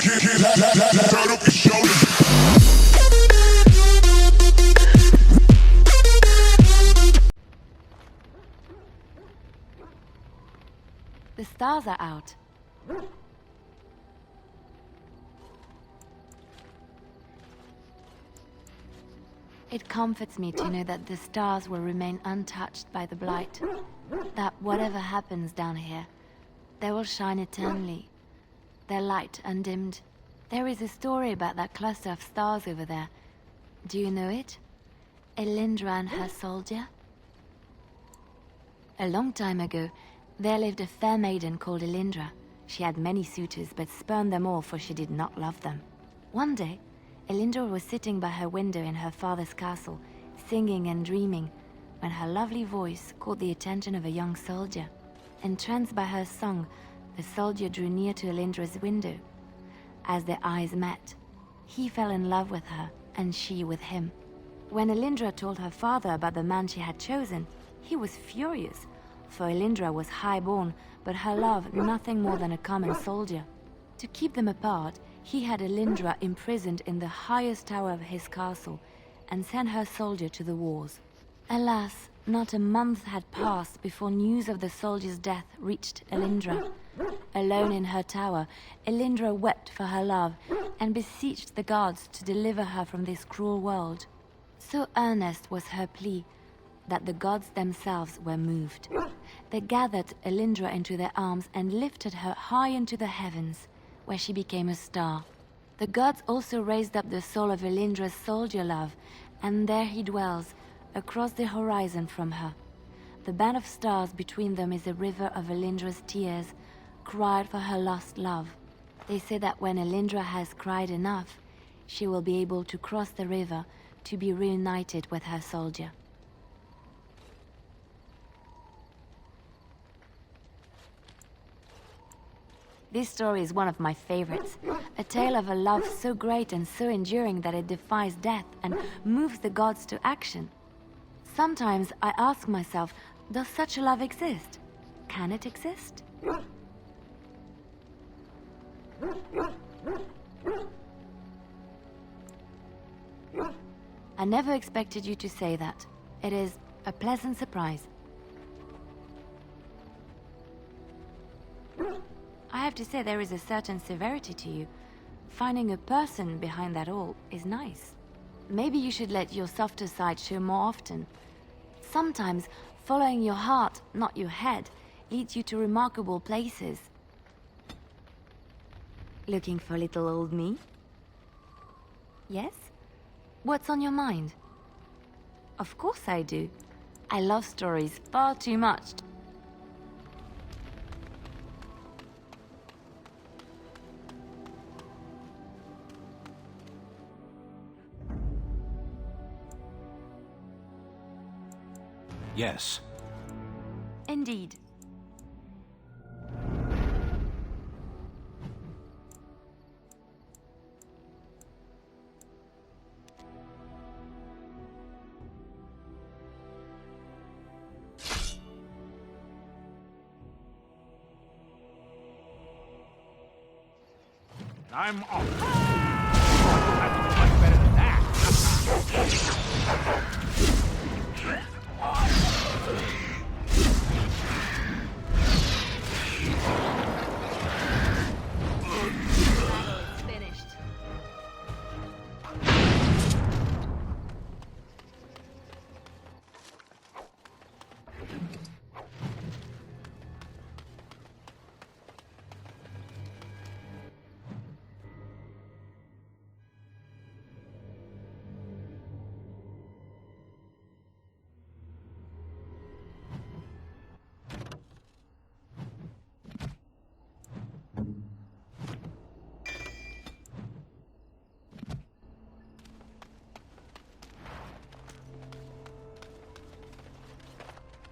Turn up your shoulders. The stars are out. It comforts me to know that the stars will remain untouched by the blight. That whatever happens down here, they will shine eternally, their light undimmed. There is a story about that cluster of stars over there. Do you know it? Alindra and her soldier? A long time ago, there lived a fair maiden called Alindra. She had many suitors, but spurned them all, for she did not love them. One day, Alindra was sitting by her window in her father's castle, singing and dreaming, when her lovely voice caught the attention of a young soldier. Entranced by her song, the soldier drew near to Alindra's window. As their eyes met, he fell in love with her, and she with him. When Alindra told her father about the man she had chosen, he was furious, for Alindra was high-born, but her love nothing more than a common soldier. To keep them apart, he had Alindra imprisoned in the highest tower of his castle, and sent her soldier to the wars. Alas, not a month had passed before news of the soldier's death reached Alindra. Alone in her tower, Alindra wept for her love, and beseeched the gods to deliver her from this cruel world. So earnest was her plea, that the gods themselves were moved. They gathered Alindra into their arms and lifted her high into the heavens, where she became a star. The gods also raised up the soul of Alindra's soldier love, and there he dwells, across the horizon from her. The band of stars between them is a river of Alindra's tears, cried for her lost love. They say that when Alindra has cried enough, she will be able to cross the river to be reunited with her soldier. This story is one of my favorites, a tale of a love so great and so enduring that it defies death and moves the gods to action. Sometimes I ask myself, does such a love exist? Can it exist? I never expected you to say that. It is a pleasant surprise. I have to say there is a certain severity to you. Finding a person behind that all is nice. Maybe you should let your softer side show more often. Sometimes following your heart, not your head, leads you to remarkable places. Looking for little old me? Yes? What's on your mind? Of course I do. I love stories far too much. Yes. Indeed. I'm off. I can do much better than that. It's finished.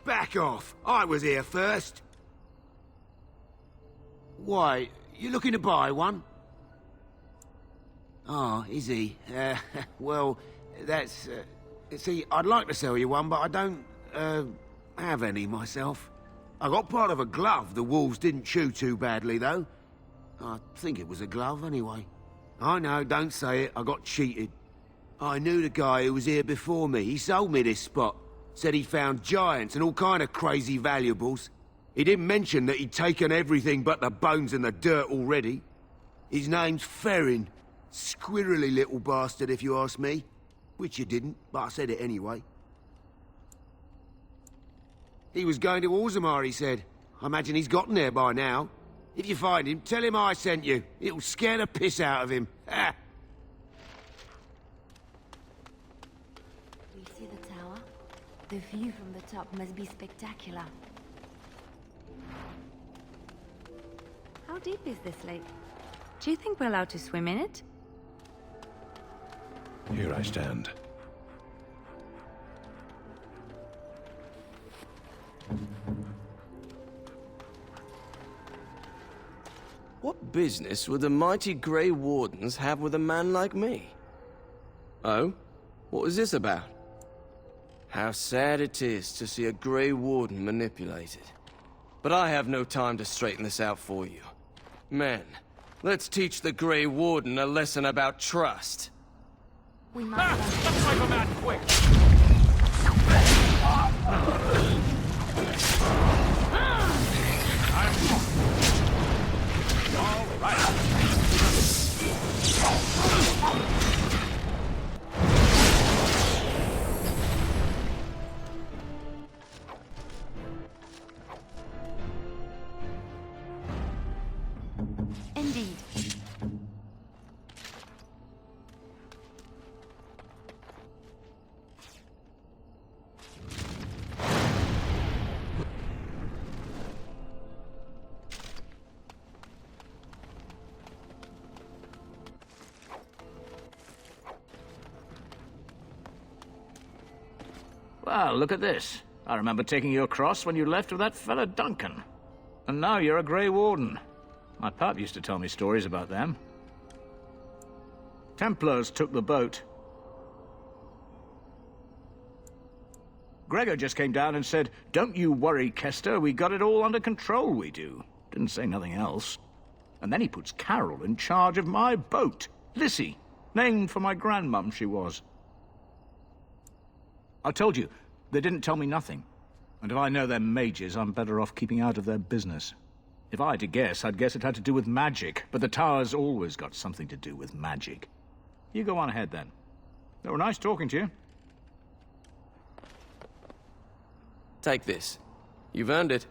Back off! I was here first. Why, you looking to buy one? Oh, is he? Well, that's... see, I'd like to sell you one, but I don't, have any myself. I got part of a glove the wolves didn't chew too badly, though. I think it was a glove, anyway. I know, don't say it. I got cheated. I knew the guy who was here before me. He sold me this spot. Said he found giants and all kind of crazy valuables. He didn't mention that he'd taken everything but the bones and the dirt already. His name's Ferrin. Squirrely little bastard, if you ask me. Which you didn't, but I said it anyway. He was going to Orzammar, he said. I imagine he's gotten there by now. If you find him, tell him I sent you. It'll scare the piss out of him. Ha! We see the tower. The view from the top must be spectacular. How deep is this lake? Do you think we're allowed to swim in it? Here I stand. What business would the mighty Grey Wardens have with a man like me? Oh? What was this about? How sad it is to see a Grey Warden manipulated. But I have no time to straighten this out for you. Men, let's teach the Grey Warden a lesson about trust. We must. Let's wipe him out quick! All right. Indeed. Well, look at this. I remember taking you across when you left with that fella Duncan. And now you're a Grey Warden. My pap used to tell me stories about them. Templars took the boat. Gregor just came down and said, "Don't you worry, Kester, we got it all under control, we do." Didn't say nothing else. And then he puts Carol in charge of my boat. Lissy, named for my grandmum she was. I told you, they didn't tell me nothing. And if I know they're mages, I'm better off keeping out of their business. If I had to guess, I'd guess it had to do with magic, but the tower's always got something to do with magic. You go on ahead, then. They were nice talking to you. Take this. You've earned it.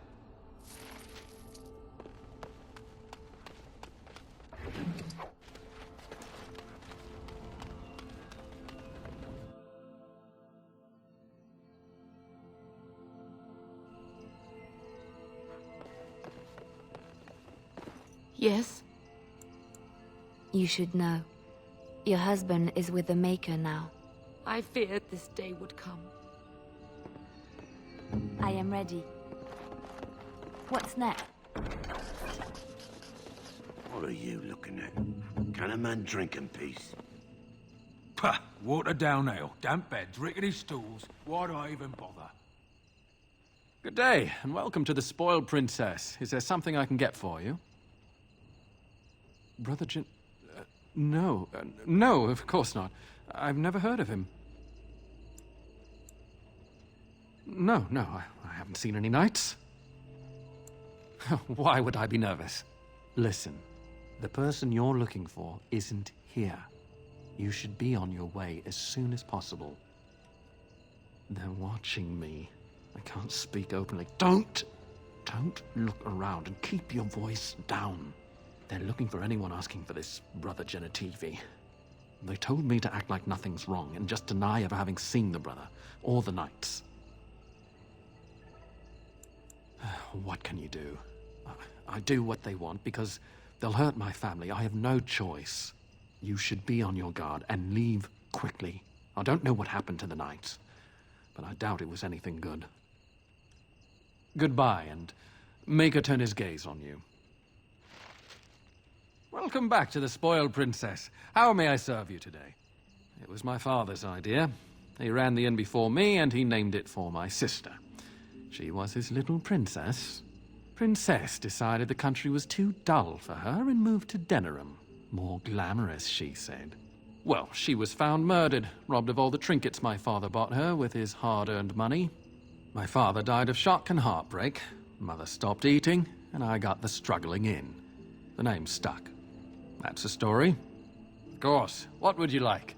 Yes? You should know. Your husband is with the Maker now. I feared this day would come. I am ready. What's next? What are you looking at? Can a man drink in peace? Pah! Watered down ale, damp beds, rickety stools. Why do I even bother? Good day, and welcome to the Spoiled Princess. Is there something I can get for you? Brother Jin... no. No, of course not. I've never heard of him. No, I haven't seen any knights. Why would I be nervous? Listen, the person you're looking for isn't here. You should be on your way as soon as possible. They're watching me. I can't speak openly. Don't look around and keep your voice down. They're looking for anyone asking for this Brother Genitivi. They told me to act like nothing's wrong and just deny ever having seen the brother or the knights. What can you do? I do what they want because they'll hurt my family. I have no choice. You should be on your guard and leave quickly. I don't know what happened to the knights, but I doubt it was anything good. Goodbye, and Maker turn his gaze on you. Welcome back to the Spoiled Princess. How may I serve you today? It was my father's idea. He ran the inn before me, and he named it for my sister. She was his little princess. Princess decided the country was too dull for her and moved to Denerim. More glamorous, she said. Well, she was found murdered, robbed of all the trinkets my father bought her with his hard-earned money. My father died of shock and heartbreak. Mother stopped eating, and I got the struggling in. The name stuck. That's the story. Of course. What would you like?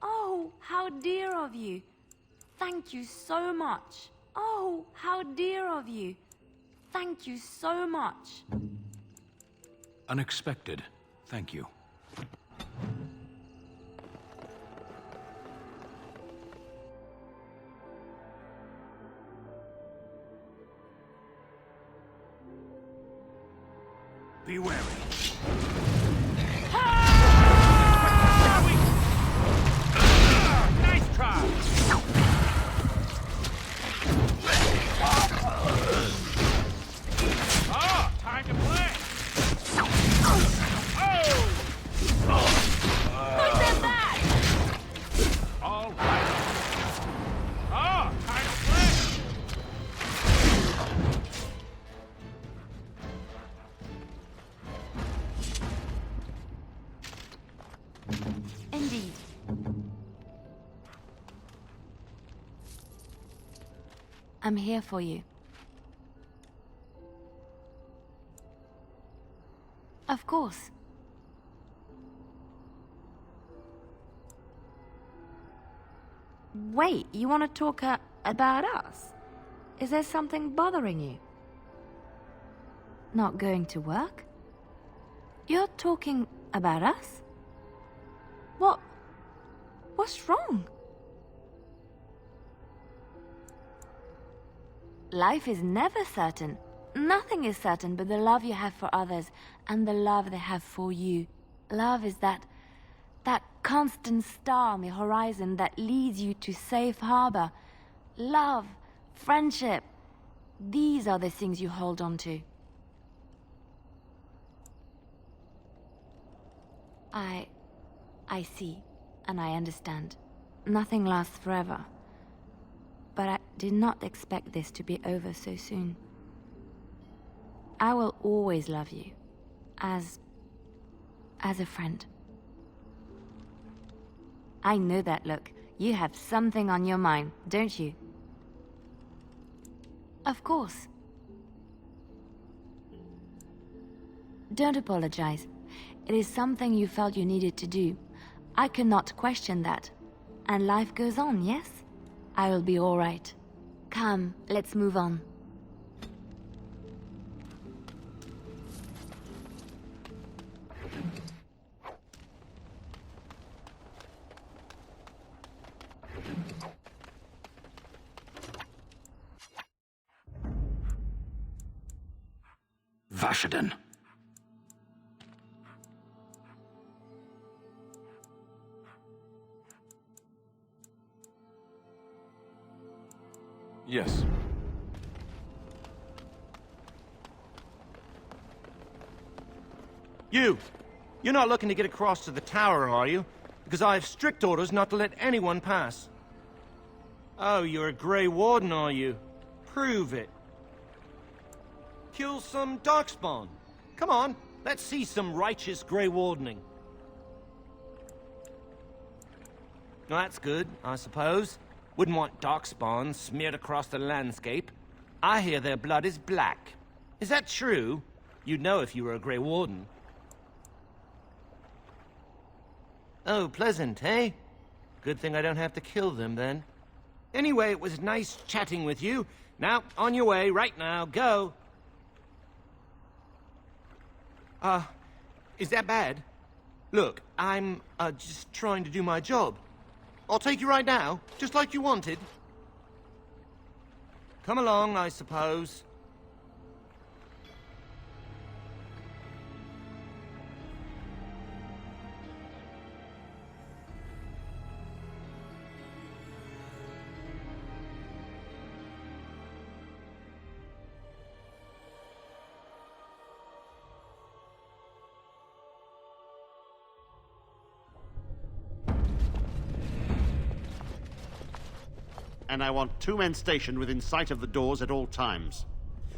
Oh, how dear of you. Thank you so much. Oh, how dear of you. Thank you so much. Unexpected. Thank you. Be wary. Nice try! Oh, time to play! Put them back! All right. Oh, time to play! Indeed. I'm here for you. Of course. Wait, you want to talk about us? Is there something bothering you? Not going to work? You're talking about us? What's wrong? Life is never certain. Nothing is certain but the love you have for others and the love they have for you. Love is that constant star on the horizon that leads you to safe harbor. Love, friendship, these are the things you hold on to. I see, and I understand. Nothing lasts forever. But I did not expect this to be over so soon. I will always love you. As a friend. I know that look. You have something on your mind, don't you? Of course. Don't apologize. It is something you felt you needed to do. I cannot question that. And life goes on, yes? I will be all right. Come, let's move on. Vashaden. Yes. You're not looking to get across to the tower, are you? Because I have strict orders not to let anyone pass. Oh, you're a Grey Warden, are you? Prove it. Kill some Darkspawn. Come on, let's see some righteous Grey Wardening. Well, that's good, I suppose. Wouldn't want Darkspawn smeared across the landscape. I hear their blood is black. Is that true? You'd know if you were a Grey Warden. Oh, pleasant, eh? Good thing I don't have to kill them, then. Anyway, it was nice chatting with you. Now, on your way, right now, go! Is that bad? Look, I'm, just trying to do my job. I'll take you right now, just like you wanted. Come along, I suppose. And I want 2 men stationed within sight of the doors at all times.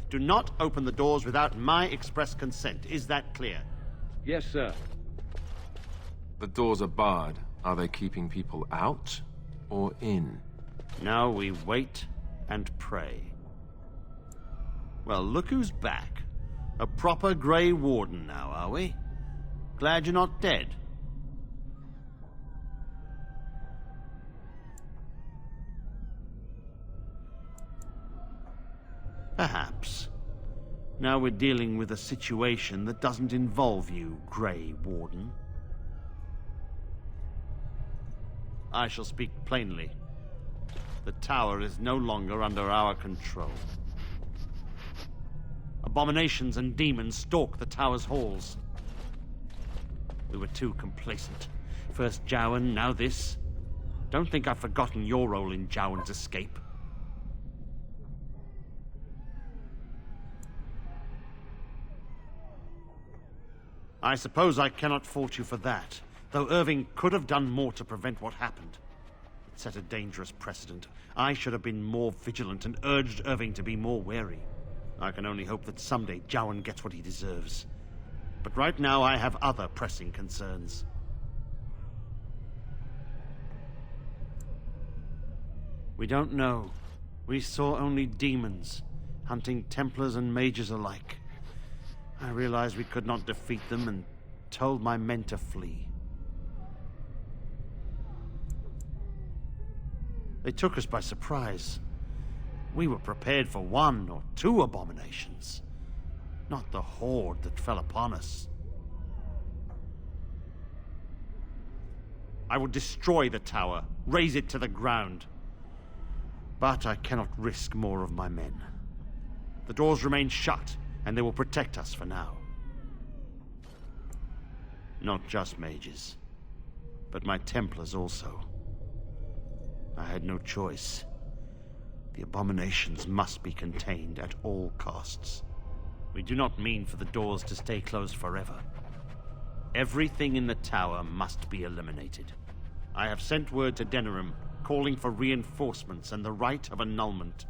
Do not open the doors without my express consent. Is that clear? Yes, sir. The doors are barred. Are they keeping people out or in? Now we wait and pray. Well, look who's back. A proper Grey Warden now, are we? Glad you're not dead. Perhaps. Now we're dealing with a situation that doesn't involve you, Grey Warden. I shall speak plainly. The tower is no longer under our control. Abominations and demons stalk the tower's halls. We were too complacent. First Jowan, now this. Don't think I've forgotten your role in Jowan's escape. I suppose I cannot fault you for that, though Irving could have done more to prevent what happened. It set a dangerous precedent. I should have been more vigilant and urged Irving to be more wary. I can only hope that someday Jowan gets what he deserves. But right now I have other pressing concerns. We don't know. We saw only demons, hunting Templars and Mages alike. I realized we could not defeat them and told my men to flee. They took us by surprise. We were prepared for 1 or 2 abominations, not the horde that fell upon us. I would destroy the tower, raze it to the ground. But I cannot risk more of my men. The doors remain shut, and they will protect us for now. Not just mages, but my Templars also. I had no choice. The abominations must be contained at all costs. We do not mean for the doors to stay closed forever. Everything in the tower must be eliminated. I have sent word to Denerim, calling for reinforcements and the right of annulment.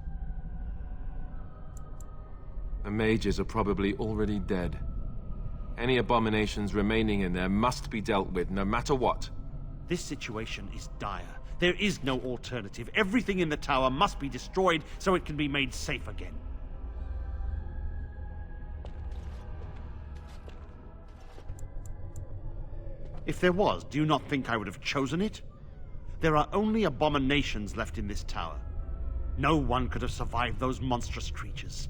The mages are probably already dead. Any abominations remaining in there must be dealt with, no matter what. This situation is dire. There is no alternative. Everything in the tower must be destroyed so it can be made safe again. If there was, do you not think I would have chosen it? There are only abominations left in this tower. No one could have survived those monstrous creatures.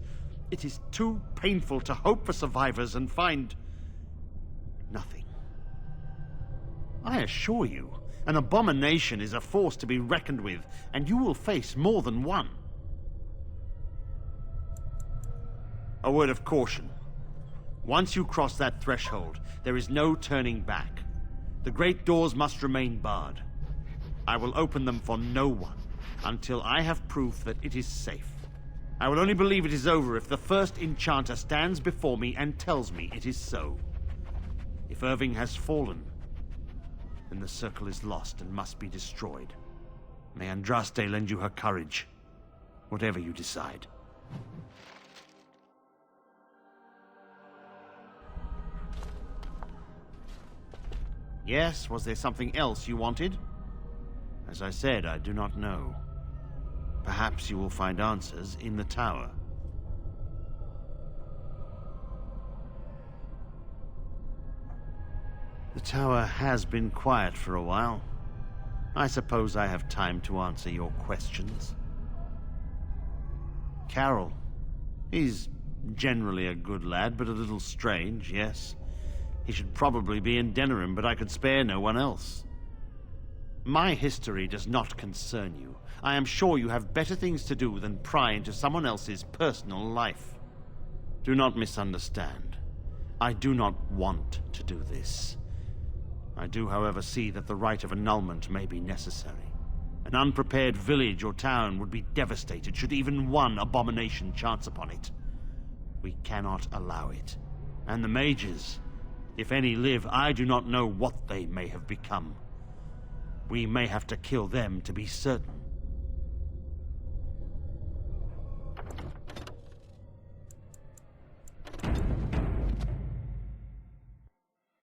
It is too painful to hope for survivors and find nothing. I assure you, an abomination is a force to be reckoned with, and you will face more than one. A word of caution. Once you cross that threshold, there is no turning back. The great doors must remain barred. I will open them for no one until I have proof that it is safe. I will only believe it is over if the first enchanter stands before me and tells me it is so. If Irving has fallen, then the circle is lost and must be destroyed. May Andraste lend you her courage, whatever you decide. Yes, was there something else you wanted? As I said, I do not know. Perhaps you will find answers in the tower. The tower has been quiet for a while. I suppose I have time to answer your questions. Carroll. He's generally a good lad, but a little strange, yes. He should probably be in Denerim, but I could spare no one else. My history does not concern you. I am sure you have better things to do than pry into someone else's personal life. Do not misunderstand. I do not want to do this. I do, however, see that the rite of annulment may be necessary. An unprepared village or town would be devastated should even one abomination chance upon it. We cannot allow it. And the mages, if any live, I do not know what they may have become. We may have to kill them to be certain.